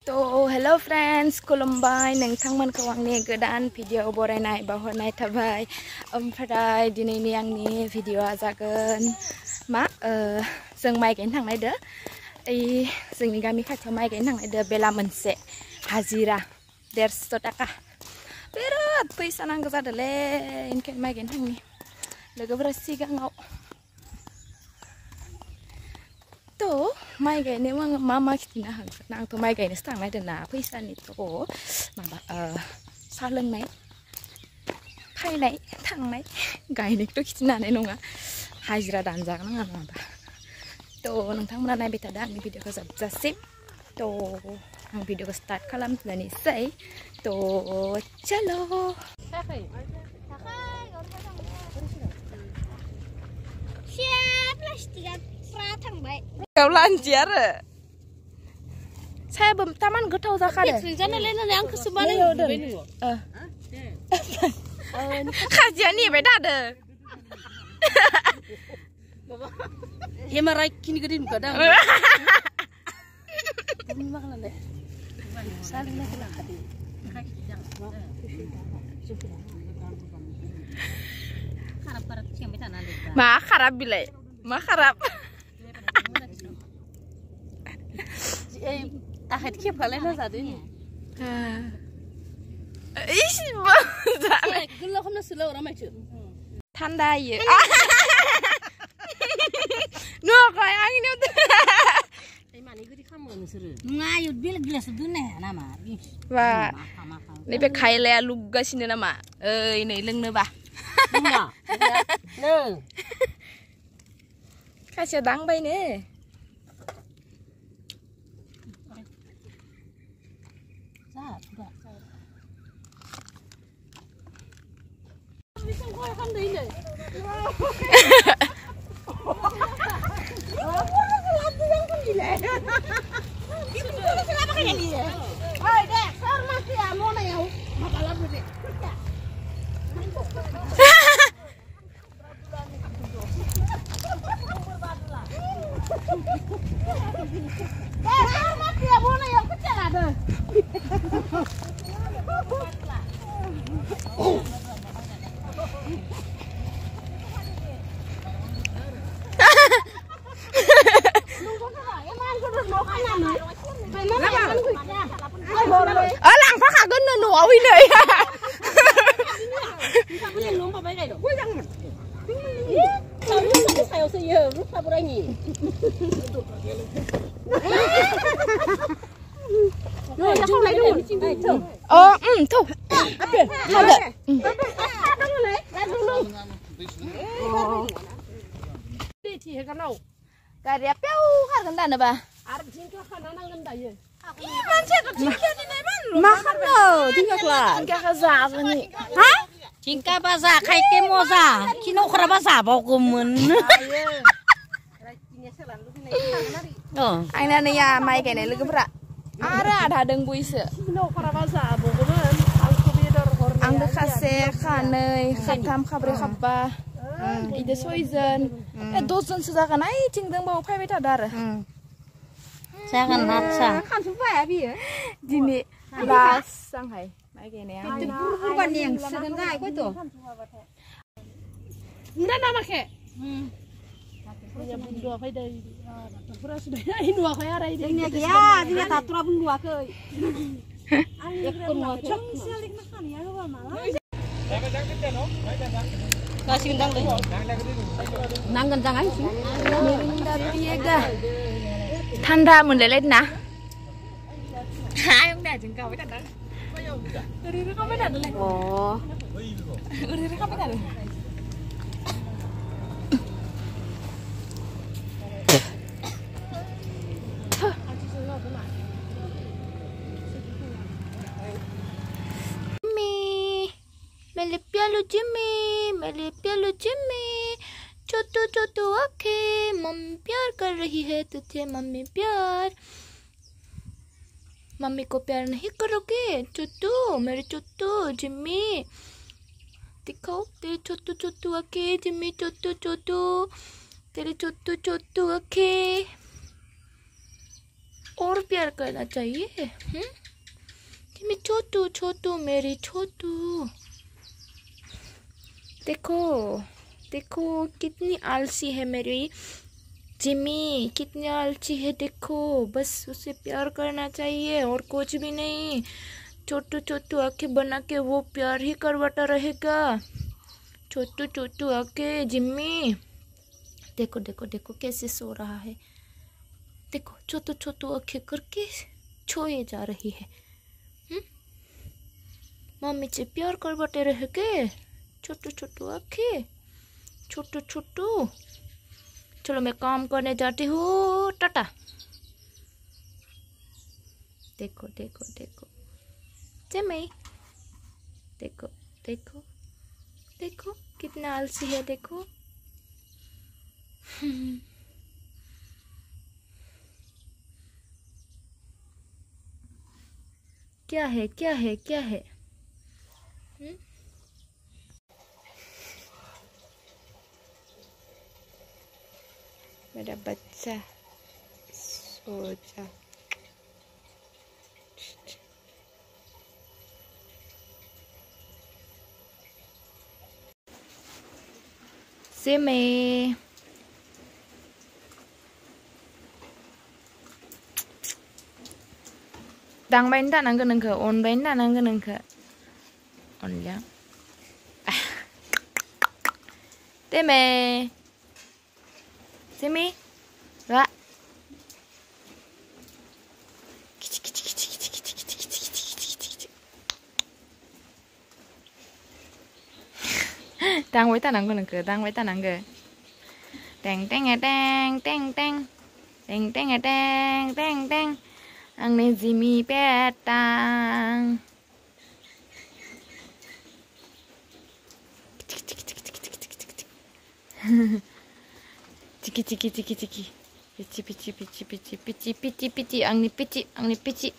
तो hello friends खुलुमबाय नोंथांमोनखौ आंनि गोदान भिडिअ बरायनाय बावहरनाय थाबाय ओमफ्राय दिनैनि आंनि भिडिअआ जागोन मा जों माइ गायनो थांनायदो जोंनि गामि खाथियाव माइ गायनो थांनायदो बेला मोनसे हाजिरा 150 थाखा बिराद फैसा नांगौ जादोंलै ओंखायनो माइ गायनो थांनि लोगोफोरा सिगाङाव तो माइ गायनायाव आङो मा खिथिनो हागोन आंथ' माइ गायनोसो थांनायदोंना फैसानिथ' माबा साहा लोंनाय फायनाय थांनाय गायनायखौथ' खिथिनो हानाय नङा हाजिरा दानजागोन आंहा नङाबा थ' नोंथांमोना नायबाय थादो आंनि भिडिअखौ जोबजासिम थ' आं भिडिअखौ स्टार्ट खालामफिननोसै थ' चलो लानसै आरो सायाबो तामान गोथाव जाखादो खाजिया नेबाय थादो एमाराय किनि गदि नुखादों मा खाराब बिलाय मा खाराब आखाइ खेबखालायना जादों गोलाव खालामना सोलाव रामायसो थान्दा इयो नुवाखै आंनियाव माने गोदि खालामो नोंसोरो नङा इयो बेलेग गिलासो दोननो हाया नामा बा नैबे खायलाया लुगासिनो नामा ओइ नै लोंनोबा खासिया दांबायनो लांफाखागोन न'आव फैनो सायावसो इयो रुफा बोरायनि गारिया पेव खारगोन दानोबा आरो थिंख्ला खाना नांगोन दायो मानसियाथ' थिंख्लाया दिनैमान मा खालामनो थिंख्लाखौ जागोन हा थिंख्ला बा जाखायके मजा खिन'खराबा जाबावगौमोन आंना नैया माइ गायनाय लोगोफोरा आरो आधा दंबोयोसो आंबो खासे खानै खाथाम खाब्रै खाबा इदि 6 जन 10 जनसो जागोन ओइथिं दंबावो फैबाय थादो आरो जागोन नाथसा खानसुफाया बियो दिनै लास्ट आंहाय माइ गायनाया बुरबानि एंसोगोन गाय गयथ' ना नामाखे बुन्दुआ फैदो डक्टरफोरा सुबाय नुवाखै आरो जोंनिया गैया जोंनिया डाक्टराबो नुवाखै नांगोन जाङा थान्दा मोनलायलायदों ना जों गावबाय थादों ओरैनो गावबाय थादोंलाय ओरैनो गावबाय थादों मेरे प्यालो जिम्मी छोटू छोटू आंखें मम्मी प्यार कर रही है तुझे मम्मी प्यार मम्मी को प्यार नहीं करोगे छोटू मेरे छोटू जिम्मी दिखाओ तेरे छोटू छोटू आंखें जिम्मी छोटू छोटू तेरे छोटू छोटू आंखें और प्यार करना चाहिए। जिमी छोटू छोटू मेरी छोटू, देखो देखो कितनी आलसी है मेरी जिमी, कितनी आलसी है देखो। बस उसे प्यार करना चाहिए और कुछ भी नहीं। छोटू छोटू आंखें बना के वो प्यार ही करवाता रहेगा। छोटू छोटू आंखें जिम्मी, देखो देखो देखो कैसे सो रहा है। देखो छोटू छोटू आंखें करके सोए जा रही है। मम्मी से प्यार करवाते रहेगे। छोटू छोटू आंखें, छोटू छोटू। चलो मैं काम करने जाती हूँ, टाटा। देखो देखो देखो जिमी, देखो देखो देखो कितना आलसी है देखो। क्या है क्या है क्या है? मेरा बच्चा सो जा। Simi, 당바인 다 남그는 그 온바인 다 남그는 그 올려. 때문에 Simi, 와. đang với ta nắng cái nắng đang với ta nắng cái teng teng teng teng teng teng teng teng teng teng ang nên gì mi bé tang tiki tiki tiki tiki pici pici pici pici pici pici pici ang ni pici